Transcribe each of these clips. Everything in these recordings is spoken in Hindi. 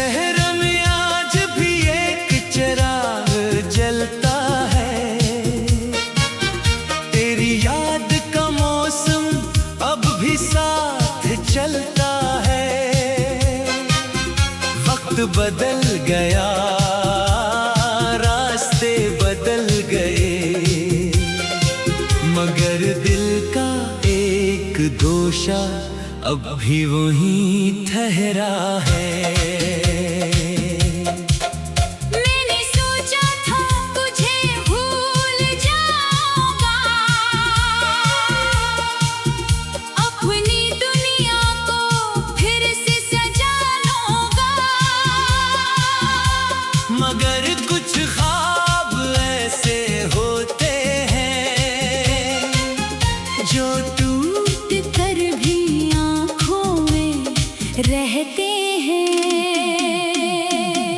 शहर में आज भी एक चिराग जलता है, तेरी याद का मौसम अब भी साथ चलता है। वक्त बदल गया, रास्ते बदल गए, मगर दिल का एक दोषा अब भी वहीं ठहरा है। मैंने सोचा था तुझे भूल जाऊंगा, अपनी दुनिया को फिर से सजा लूंगा, मगर कुछ ख्वाब ऐसे होते हैं जो टूट कर भी आँखों में रहते हैं।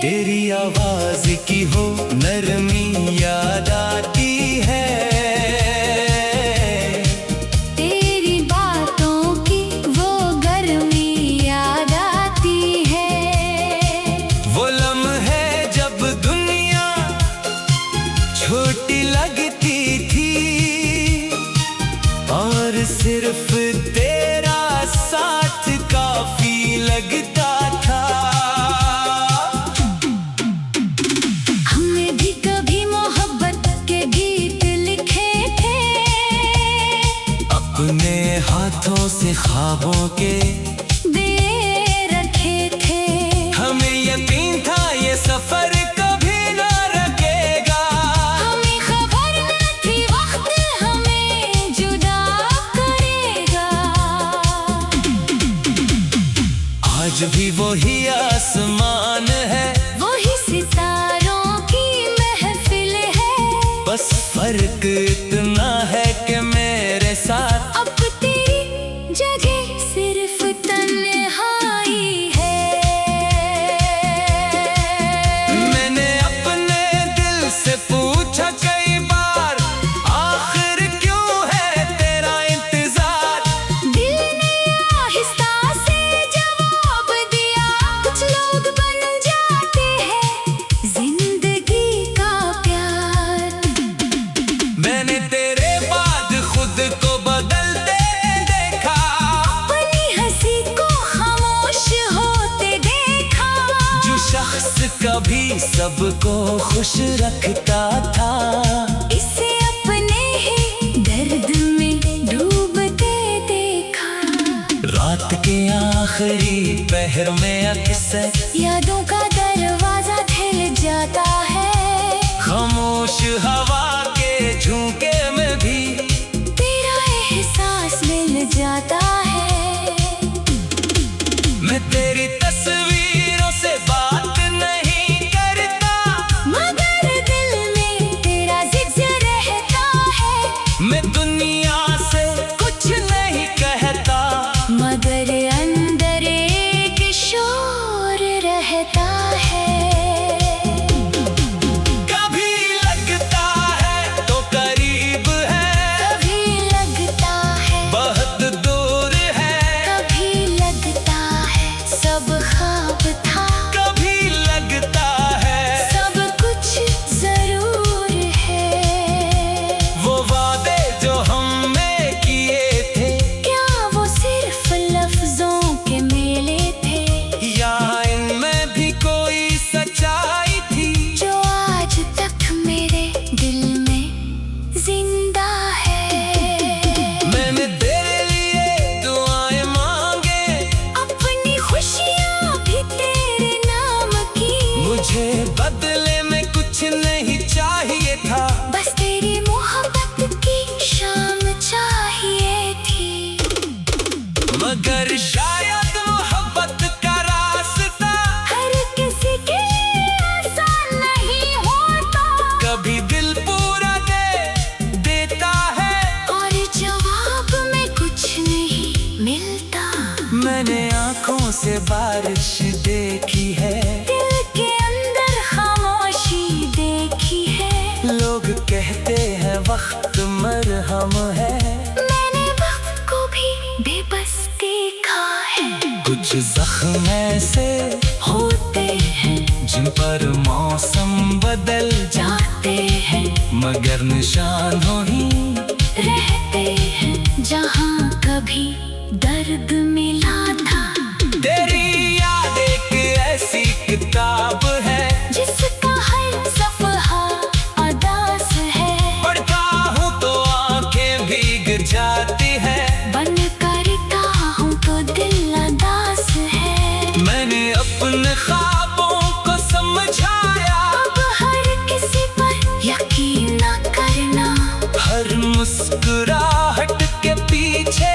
तेरी आवाज की हो नरमी याद आती है, तेरी बातों की वो गर्मी याद आती है। वो लम्हे जब दुनिया छोटी लगती थी और सिर्फ तेरा साथ काफी लगता था। हमने भी कभी मोहब्बत के गीत लिखे थे, अपने हाथों से ख्वाबों के दे रखे थे। हमें यकीन था ये सफर कभी ना रुकेगा, हमें खबर न थी वक्त हमें जुदा करेगा। आज भी वही आसमान है, वही सितारों की महफिल है, बस फर्क इतना है कि मेरे साथ अब तेरी जगह सिर्फ तन्हाई है। मैंने अपने दिल से पूछा कई बार, आखिर क्यों है तेरा इंतजार। दिल ने आहिस्ता से जवाब दिया, कुछ लोग बन जाते हैं जिंदगी का प्यार। मैंने तेरे बाद खुद को बदलते देखा, अपनी हंसी को खामोश होते देखा, जो शख्स कभी सबको खुश रखता था, इसे अपने ही दर्द में डूबते देखा। रात के आखिरी पहर में अक्सर यादों का दरवाजा खुल जाता है, खामोश हवा के झोंके में भी तेरा एहसास मिल जाता है। मैं तेरी तस्वीरों से बात नहीं करता, मगर दिल में तेरा जिक्र रहता है। मैं दुनिया से कुछ नहीं कहता, मगर अंदर एक शोर रहता है। कभी लगता है तो करीब है, कभी लगता है बहुत दूर है, कभी लगता है सब ख्वाब था, कभी लगता है सब कुछ जरूर है। वो वादे जो हमने किए थे, क्या वो सिर्फ लफ्जों के मेले थे, या इनमें भी कोई सच्चाई थी जो आज तक मेरे दिल में जिंदा है। मैंने तेरे लिए दुआएं मांगे, अपनी खुशियाँ भी तेरे नाम की, मुझे बदले में कुछ नहीं चाहिए था, बस तेरी मोहब्बत की शाम चाहिए थी। मगर शायद मोहब्बत का रास्ता हर किसी के लिए आसान नहीं होता, कभी दिल पूरा देता है और जवाब में कुछ नहीं मिलता। मैंने आंखों से बारिश देखी है, दिल के अंदर खामोशी देखी है, लोग कहते हैं वक्त मरहम है, मैंने वक्त को भी बेबस देखा है। कुछ जख्म ऐसे होते पर मौसम बदल जाते हैं मगर निशानों ही रहते हैं जहाँ कभी दर्द मिला था। तेरी याद एक ऐसी किताब है जिसका हर सफ़हा अदास है। पढ़ता हूँ तो आंखें भीग जाती है बन करता हूँ तो दिल अदास है। मैंने अपने ख्वाबों को समझाया अब हर किसी पर यकीन न करना। हर मुस्कुराहट के पीछे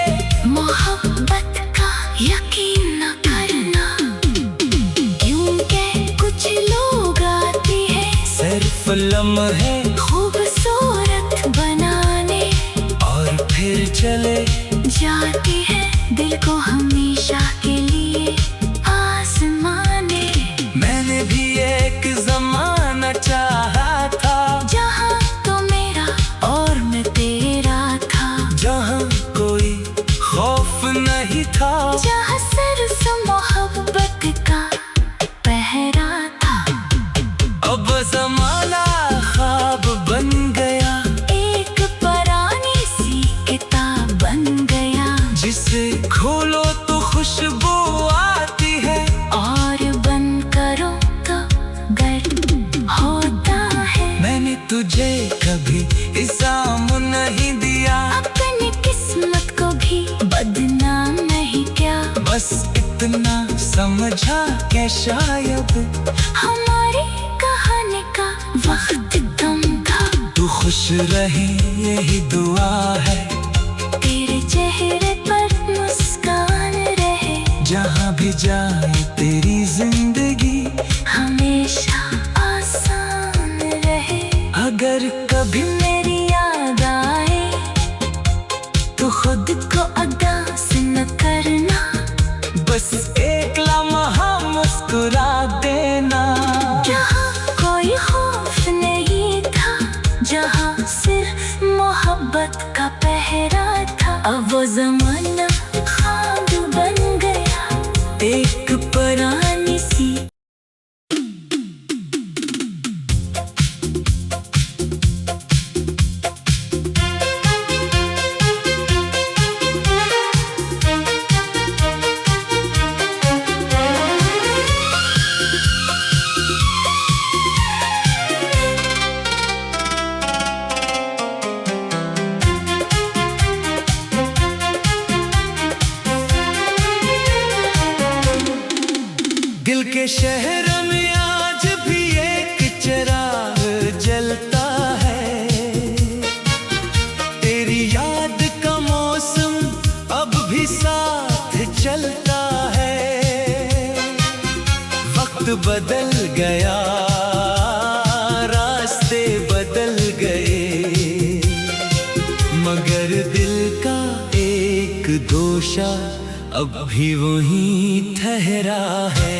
मोहब्बत का यकीन न करना। क्योंकि कुछ लोग आते हैं सिर्फ लम्हे खूबसूरत बनाने और फिर चले जाती है दिल को हमेशा के लिए आसमाने। मैंने भी एक जमाना चाहा था जहाँ तो मेरा और मैं तेरा था। जहाँ कोई खौफ नहीं था जहाँ सिर्फ मोहब्बत का पहरा था। अब जमाना ख्वाब बन गया एक पुरानी सी किताब बन गया जिसे खोलो तो खुशबू आती है और बंद करो तो गर्म होता है। मैंने तुझे कभी इल्जाम नहीं दिया अपनी किस्मत को भी बदनाम नहीं किया। बस इतना समझा कि शायद हमारी कहानी का वक्त कम था। तू खुश रहे यही दुआ है तेरे चेहरे पर मुस्कान रहे जहाँ भी जाए तेरी जिंदगी हमेशा आसान रहे। अगर कभी मेरी याद आए तो खुद को अदास न करना। बस एक लम्हा मुस्कुरा देना जहाँ कोई खौफ नहीं था जहाँ सिर्फ मोहब्बत का पहरा था। अब वो जमाना ख्वाब बन गया एक पुरानी सी। दिल के शहर में आज भी एक चिराग जलता है तेरी याद का मौसम अब भी साथ चलता है। वक्त बदल गया रास्ते बदल गए मगर दिल का एक दोषा अब भी वहीं ठहरा है।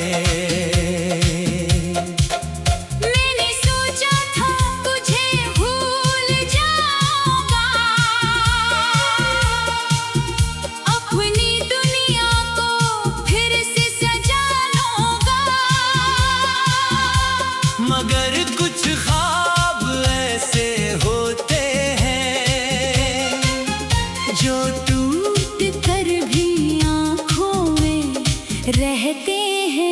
मैंने सोचा था तुझे भूल जाऊंगा अपनी दुनिया को फिर से सजा लूंगा। मगर कुछ ख्वाब ऐसे होते हैं जो टूट कर भी आँखों में रहते हैं।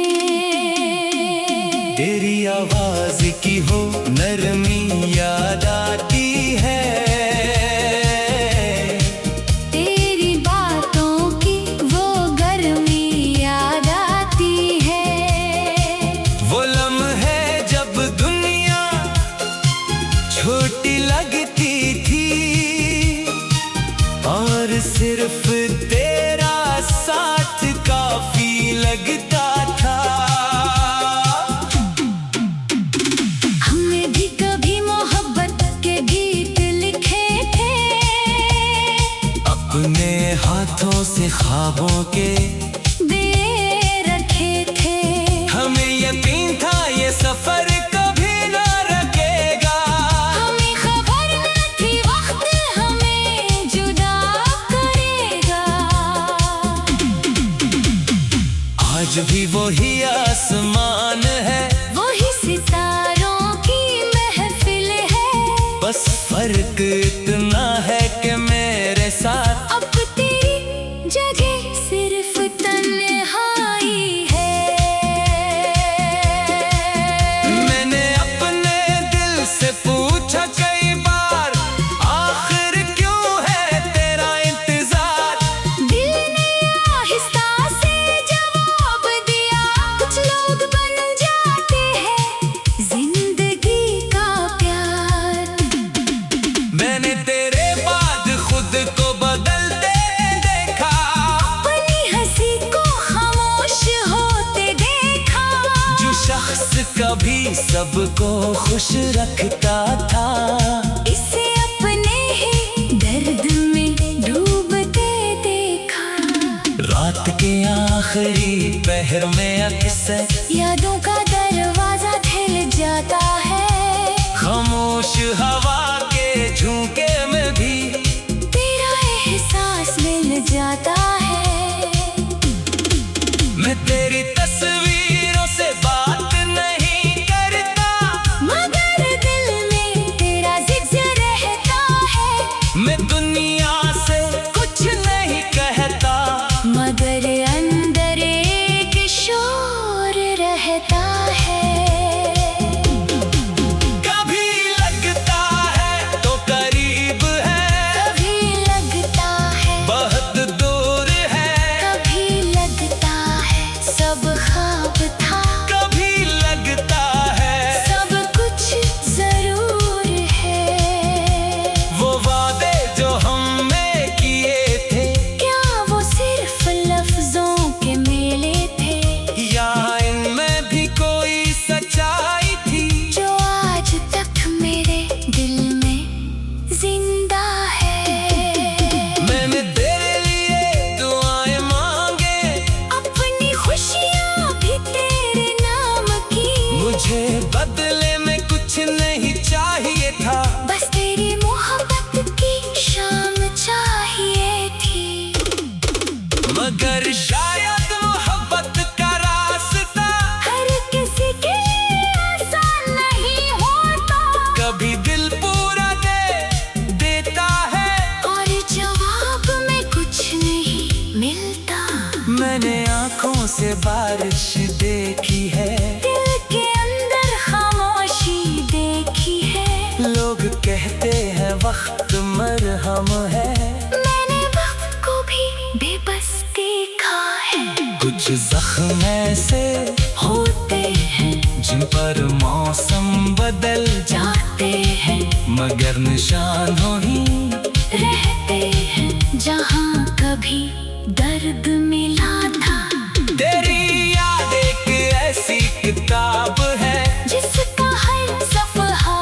तेरी आवाज की हो नरमी याद आती है तेरी बातों की वो गर्मी याद आती है। वो लम्हे जब दुनिया छोटी लगती थी और सिर्फ तेरा साथ काफी लगता था। हमने भी कभी मोहब्बत के गीत लिखे थे अपने हाथों से ख्वाबों के दे रखे थे। हमें यकीन था ये सफर कभी न रुकेगा। हमें खबर न थी वक्त हमें जुदा करेगा। आज भी वही आसमान है वही शख्स कभी सबको खुश रखता था। इसे अपने ही दर्द में डूबते देखा। रात के आखिरी पहर में अक्सर यादों का दरवाजा खुल जाता है। खामोश हवा के झोंके में भी तेरा एहसास मिल जाता है। मैं तेरी तस्वीरों से बात नहीं करता, मगर दिल में तेरा जिक्र रहता है। मैं दुनिया से कुछ नहीं कहता, मगर अंदर एक शोर रहता है। कभी लगता है तो करीब है, कभी लगता है बहुत दूर है। कभी लगता है सब ख्वाब था। कभी लगता है सब कुछ जरूर है। वो वादे जो हमने किए थे, क्या वो सिर्फ लफ्जों के मेले थे, या इनमें भी कोई सच्चाई थी जो आज तक मेरे दिल में जिंदा है। मैंने तेरे लिए दुआएं मांगे, अपनी खुशियाँ भी तेरे नाम की। मुझे बदले में कुछ नहीं चाहिए था, बस तेरी मोहब्बत की शाम चाहिए थी। मगर शायद मोहब्बत का रास्ता हर किसी के लिए आसान नहीं होता। कभी दिल पूरा देता है, और जवाब में कुछ नहीं मिलता। मैंने आंखों से बारिश देखी है, दिल के अंदर खामोशी देखी है। लोग कहते हैं वक्त मरहम है, मैंने वक्त को भी बेबस देखा है। कुछ जख्म ऐसे होते हैं जिन पर मौसम बदल जाते हैं, मगर निशानों ही रहते हैं जहाँ कभी दर्द मिला था। तेरी याद एक ऐसी किताब है, जिसका हर सफ़हा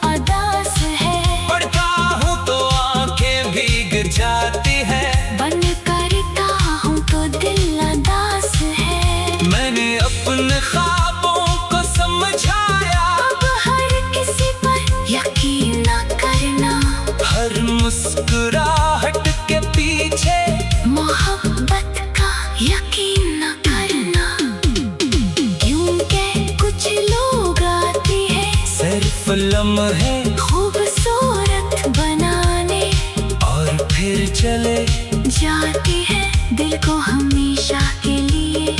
अदास है। पढ़ता हूँ तो आंखें भीग जाती है। बन करता हूँ तो दिल अदास है। मैंने अपने ख्वाबों को समझाया, अब हर किसी पर यकीन न करना। हर मुस्कुराहट के पीछे मोहब्बत का यकीन न करना। क्योंकि कुछ लोग आते हैं सिर्फ लम्हे खूबसूरत बनाने, और फिर चले जाती है दिल को हमेशा के लिए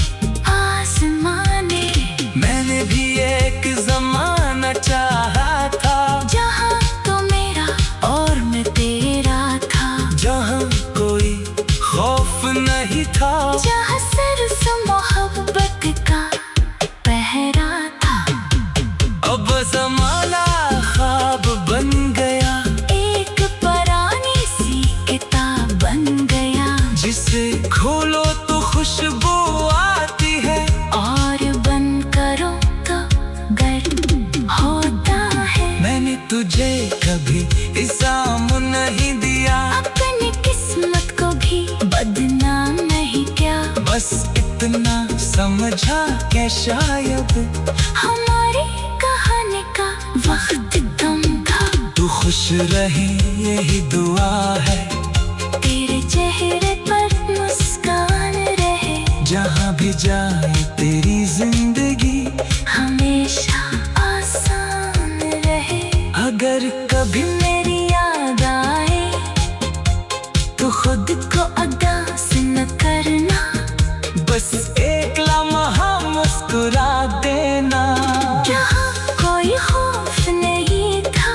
आसमाने। मैंने भी एक जमाना चाहा था, जहाँ तो मेरा और मैं तेरा था। जहाँ कोई खौफ नहीं था, जहाँ सिर्फ मोहब्बत का पहरा था। अब जमाना ख्वाब बन गया, एक पुरानी सी किताब बन गया। जिसे खोलो तो खुशबू आती है, और बंद करो तो गर्द होता है। मैंने तुझे कभी इल्जाम नहीं दिया, अपनी किस्मत को भी बदनाम नहीं किया। बस इतना समझा कि शायद हमारी कहानी का वक्त कम था। तू खुश रहे यही दुआ है, तेरे चेहरे पर मुस्कान रहे। जहाँ भी जाए तेरी जिंदगी हमेशा आसान रहे। अगर कभी मेरी याद आए तो खुद को अदास न करना। बस एक लम्हा मुस्कुरा देना, जहाँ कोई खौफ नहीं था,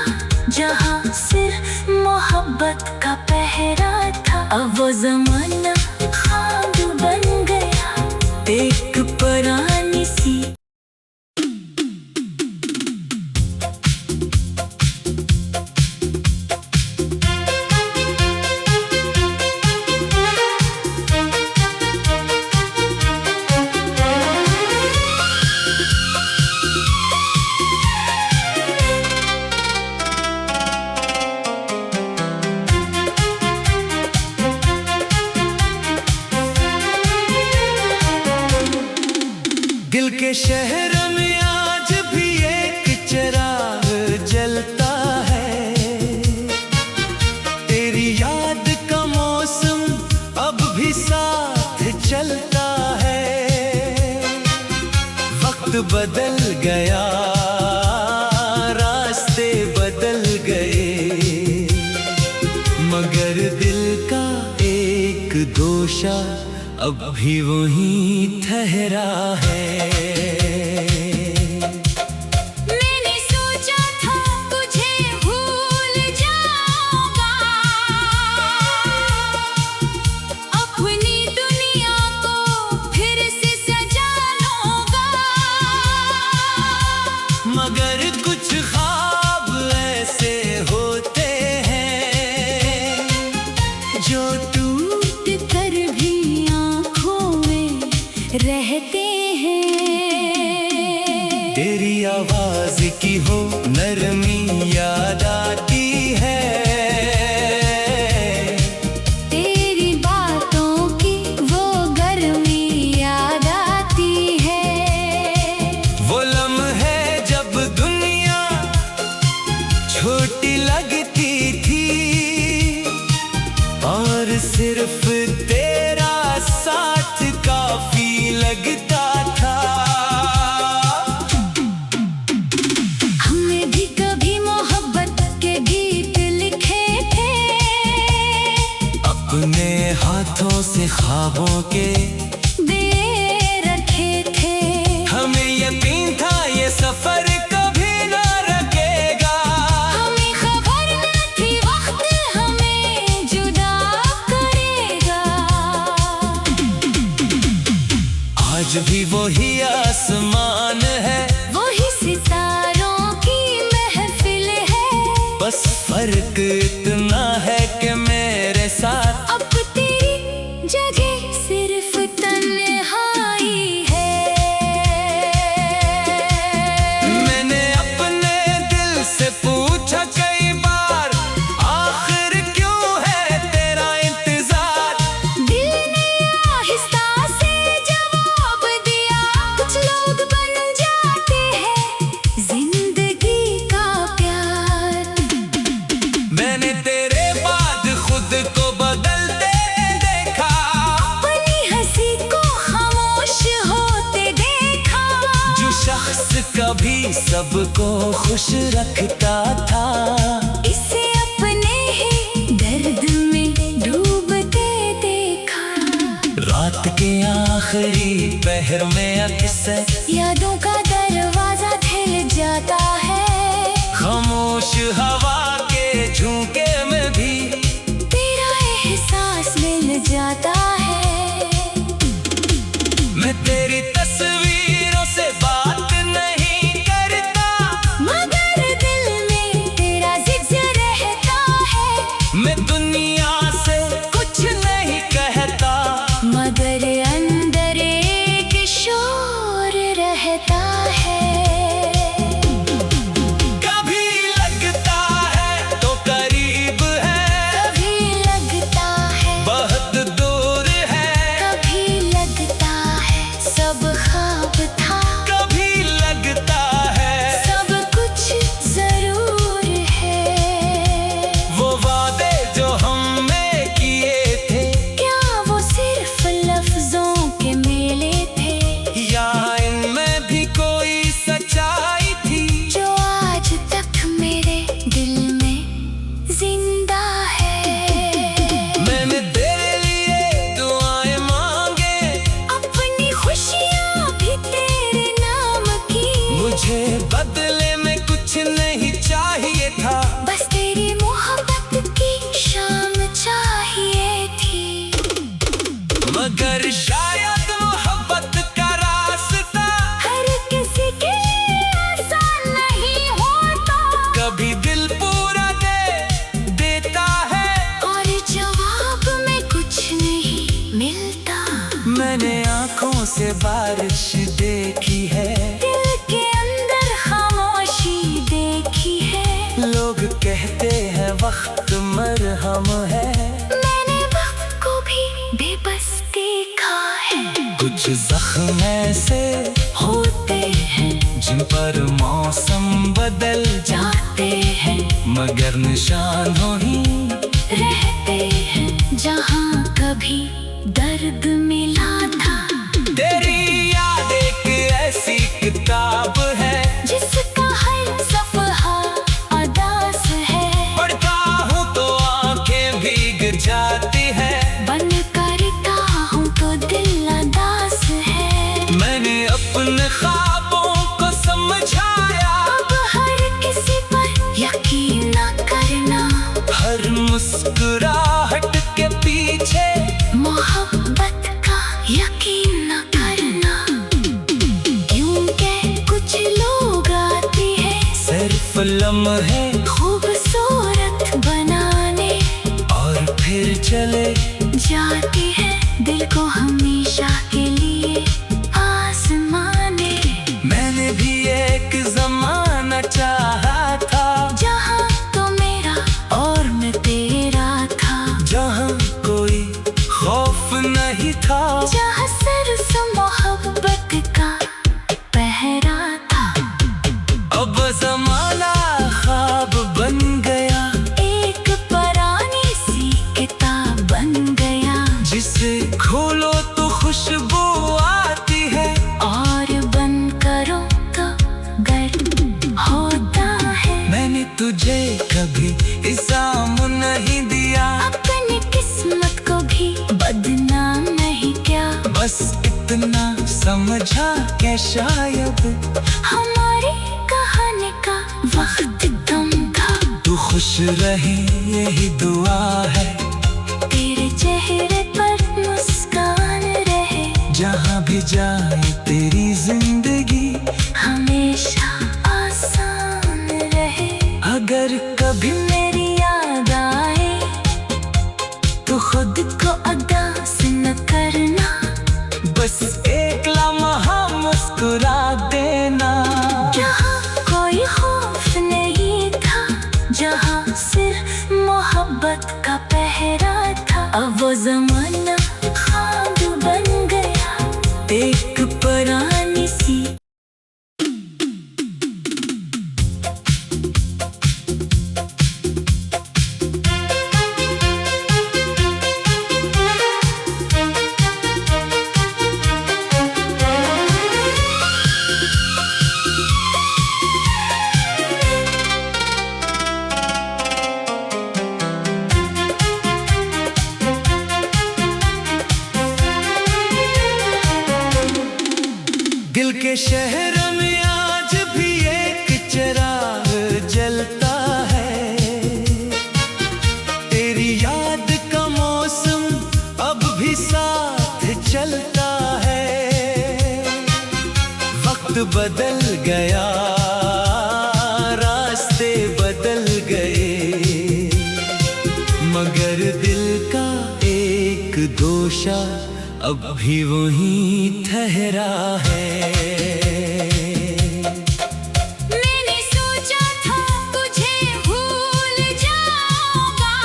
जहाँ सिर्फ मोहब्बत का पहरा था। अब वो जमाना ख्वाब बन गया, एक पुरानी सी गया, रास्ते बदल गए, मगर दिल का एक दोषा अब भी वहीं ठहरा है। मैंने सोचा था तुझे भूल जाऊंगा, अपनी दुनिया को फिर से सजा लूंगा, मगर कुछ ख्वाब ऐसे होते हैं जो टूट कर भी आँखों में रहते हैं। तेरी आवाज की हो नरमी याद आती है, तेरी बातों की वो गर्मी याद आती है। वो लम्हे जब दुनिया छोटी लगती थी और सिर्फ तेरा साथ काफी लगता था। हमने भी कभी मोहब्बत के गीत लिखे थे, अपने हाथों से ख्वाबों के दे रखे थे। हमें यकीन था ये सफर कभी ना रुकेगा, हमें खबर न थी वक्त हमें जुदा करेगा। आज भी वही आसमान है, वही सितारों की महफिल है, बस फर्क इतना है कि मेरे साथ अब तेरी जगह सिर्फ तन्हाई है। मैंने अपने दिल से पूछा कई बार, आखिर क्यों है तेरा इंतजार। दिल ने आहिस्ता से जवाब दिया, कुछ लोग बन जाते हैं जिंदगी का प्यार। मैंने तेरे बाद खुद को बदलते देखा, अपनी हंसी को खामोश होते देखा, जो शख्स कभी सबको खुश रखता था, इसे अपने ही दर्द में डूबते देखा। रात के आखिरी पहर में अक्सर यादों का दरवाजा खुल जाता है, खामोश हवा के झोंके में भी तेरा एहसास मिल जाता है। मैं तेरी तस्वीरों से बात नहीं करता, मगर दिल में तेरा जिक्र रहता है। मैं दुनिया से कुछ नहीं कहता, मगर अंदर एक शोर रहता है। कभी लगता है तो करीब है, कभी लगता है बहुत दूर है, कभी लगता है सब ख्वाब था, कभी लगता है सब कुछ जरूर है। वो वादे जो हमने किए थे, क्या वो सिर्फ लफ्जों के मेले थे, या इनमें भी कोई सच्चाई थी जो आज तक मेरे दिल में जिंदा है। मैंने तेरे लिए दुआएं मांगे, अपनी खुशियाँ भी तेरे नाम की, मुझे बदले में कुछ नहीं चाहिए था, बस तेरी मोहब्बत की शाम चाहिए थी। मगर शायद मोहब्बत का रास्ता हर किसी के लिए आसान नहीं होता, कभी दिल पूरा देता है, और जवाब में कुछ नहीं मिलता। मैंने आंखों से बारिश देखी है, दिल के अंदर खामोशी देखी है, लोग कहते हैं वक्त मरहम है, मैंने वक्त को भी बेबस देखा है। कुछ जख्म ऐसे होते हैं जिन पर मौसम बदल जाते हैं, मगर निशान हो ही रहते हैं जहाँ कभी दर्द मिला था। तेरी याद एक ऐसी किताब है लम्हे खूबसूरत बनाने और फिर चले जाती है दिल को हमेशा के लिए आसमाने। मैंने भी एक जमाना चाहा था, जहाँ तो मेरा और मैं तेरा था, जहाँ कोई खौफ नहीं था, जहाँ सिर्फ मोहब्बत का पहरा था। अब जमाना ख्वाब बन गया, एक पुरानी सी किताब बन गया, जिसे खोलो तो खुशबू आती है और बंद करो तो गर्म होता है। मैंने तुझे कभी इल्जाम नहीं दिया, अपनी किस्मत को भी बदनाम नहीं किया, बस इतना समझा कि शायद हमारी कहानी का वक्त कम था। तू खुश रहे यही दुआ है, तेरे चेहरे पर मुस्कान रहे, जहाँ भी जाए तेरी जिंदगी हमेशा आसान रहे। अगर कभी मेरी याद आए तो खुद को अदास न करना, बस एक लम्हा मुस्कुरा देना। जहाँ कोई खौफ नहीं था, जहाँ सिर्फ मोहब्बत का पहरा था। अब वो जमाना ख्वाब बन गया, एक पुरानी सी दिल के शहर में आज भी एक चिराग जलता है, तेरी याद का मौसम अब भी साथ चलता है। वक्त बदल गया, रास्ते बदल गए, मगर दिल का एक दोषा अब भी वहीं ठहरा है। मैंने सोचा था तुझे भूल जाऊंगा,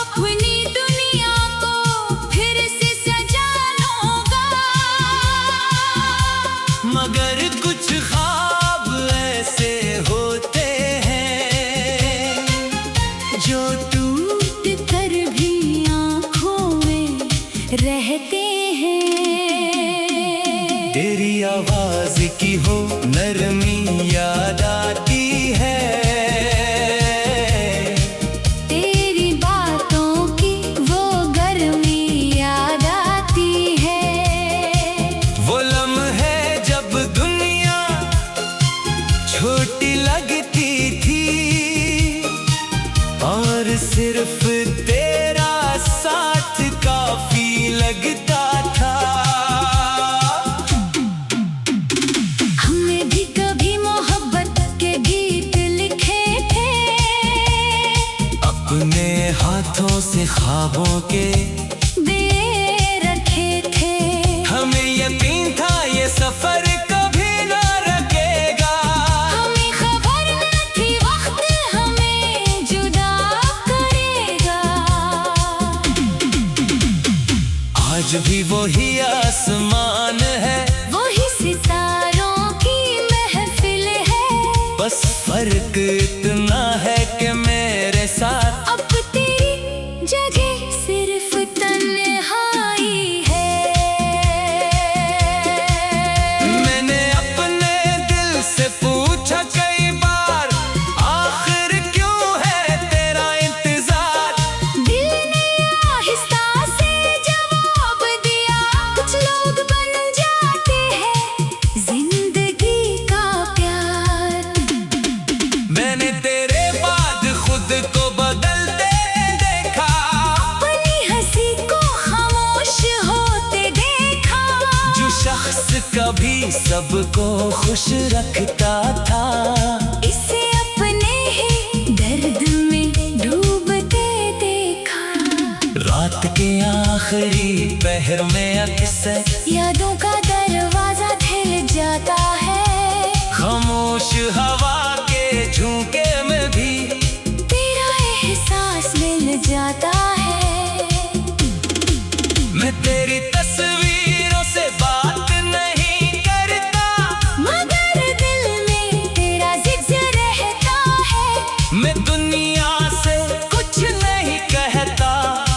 अपनी दुनिया को फिर से सजा लूंगा, मगर कुछ ख्वाब ऐसे होते हैं जो टूट कर भी आँखों में रहते हैं। तेरी आवाज की हो नरमी याद आती है, तेरी बातों की वो गर्मी याद आती है। वो लम्हे जब दुनिया छोटी लगती थी और सिर्फ तेरा साथ काफी लगता था। हमने भी कभी मोहब्बत के गीत लिखे थे, अपने हाथों से ख्वाबों के दे रखे थे। हमें यकीन था ये सफर कभी ना रुकेगा, हमें खबर न थी वक्त हमें जुदा करेगा। आज भी वही आसमान है, वही सितारों की महफिल है, बस फर्क इतना है कि मेरे साथ अब तेरी जगह सिर्फ कभी सबको खुश रखता था। इसे अपने ही दर्द में डूबते देखा। रात के आखिरी पहर में अक्सर यादों का दरवाजा हिल जाता है। खामोश हवा के झोंके में भी तेरा एहसास मिल जाता है। मैं तेरी तस्वीरों से बात नहीं करता, मगर दिल में तेरा जिक्र रहता है। मैं दुनिया से कुछ नहीं कहता,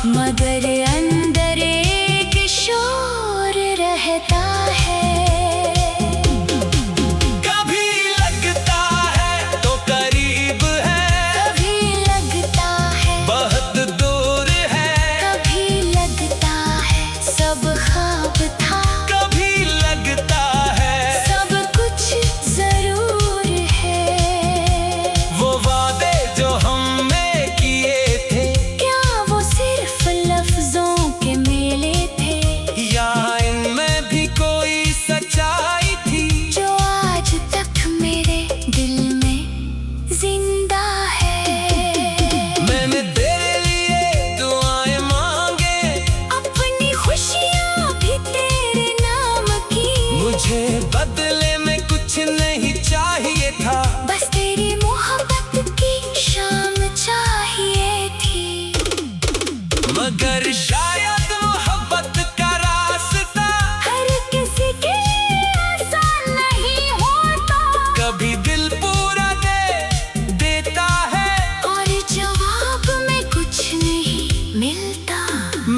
मगर अंदर एक शोर रहता है। कभी लगता है तो करीब है, कभी लगता है बहुत दूर है, कभी लगता है सब ख्वाब था। कभी लगता है सब कुछ जरूर है। वो वादे जो हमने किए थे, क्या वो सिर्फ लफ्जों के मेले थे, या इनमें भी कोई सच्चाई थी जो आज तक मेरे दिल में जिंदा है। मैंने तेरे लिए दुआएं मांगे, अपनी खुशियाँ भी तेरे नाम की। मुझे बदले में कुछ नहीं चाहिए था, बस तेरी मोहब्बत की शाम चाहिए थी। मगर शायद मोहब्बत का रास्ता हर किसी के लिए आसान नहीं होता। कभी दिल पूरा देता है, और जवाब में कुछ नहीं मिलता।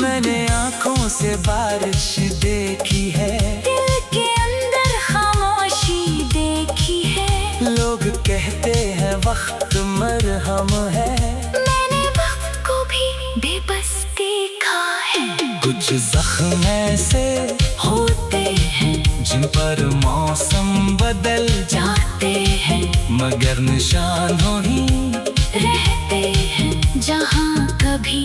मैंने आंखों से बारिश देखी है, दिल के अंदर खामोशी देखी है। लोग कहते हैं वक्त मरहम है, मैंने वक्त को भी बेबस देखा है। कुछ जख्म ऐसे होते हैं जिन पर मौसम बदल जाते हैं, मगर निशानों ही रहते हैं जहाँ कभी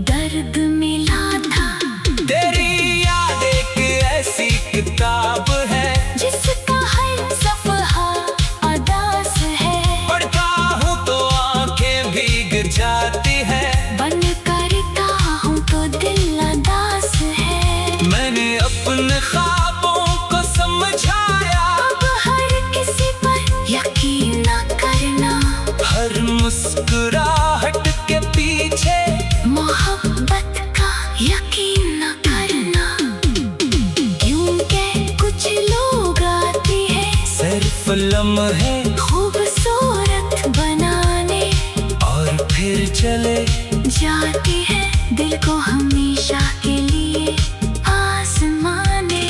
दर्द मिला था। तेरी याद एक ऐसी किताब है, जिसका हर सफ़हा अदास है। पढ़ता हूँ तो आंखें भीग जाती है, बन करता हूँ तो दिल अदास है। मैंने अपने ख्वाबों को समझाया, अब हर किसी पर यकीन न करना। हर मुस्कुराहट के पीछे मोहब्बत का यकीन न करना। यूं कह कुछ लोग आते हैं सिर्फ लम्हे खूबसूरत बनाने, और फिर चले जाती है दिल को हमेशा के लिए आसमाने।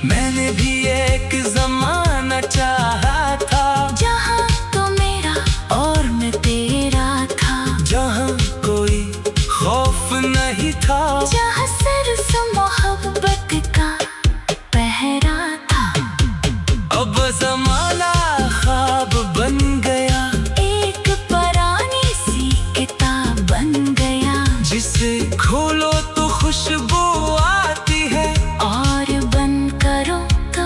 मैंने भी एक जमाना चाहा था, जहाँ तो मेरा और मैं तेरा था, जहाँ कोई खौफ नहीं था, जहाँ सिर्फ मोहब्बत का पहरा था। अब जमाना ख्वाब बन गया, एक पुरानी सी किताब बन गया, जिसे खोलो तो खुशबू आती है, और बंद करो तो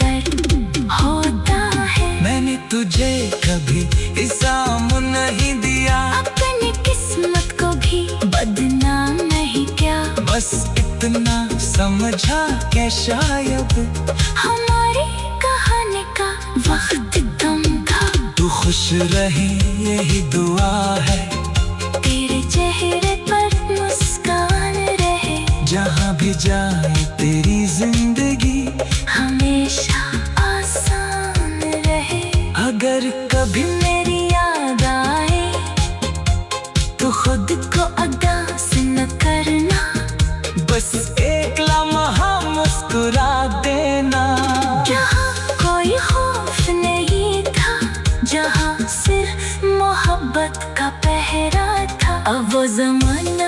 गर्म होता है। मैंने तुझे कभी इल्जाम नहीं दिया, अपनी किस्मत को भी बदनाम नहीं किया। बस इतना समझा कि शायद हमारी कहानी का वक्त कम था। तू खुश रहे यही दुआ है, तेरे चेहरे पर मुस्कान रहे, जहाँ भी जाए तेरी जिंदगी हमेशा आसान रहे। अगर कभी मेरी याद आए तो खुद को अदास न करना। बस एक लम्हा मुस्कुरा देना, जहाँ कोई खौफ नहीं था, जहाँ सिर्फ मोहब्बत का पहरा था। अब वो ज़माना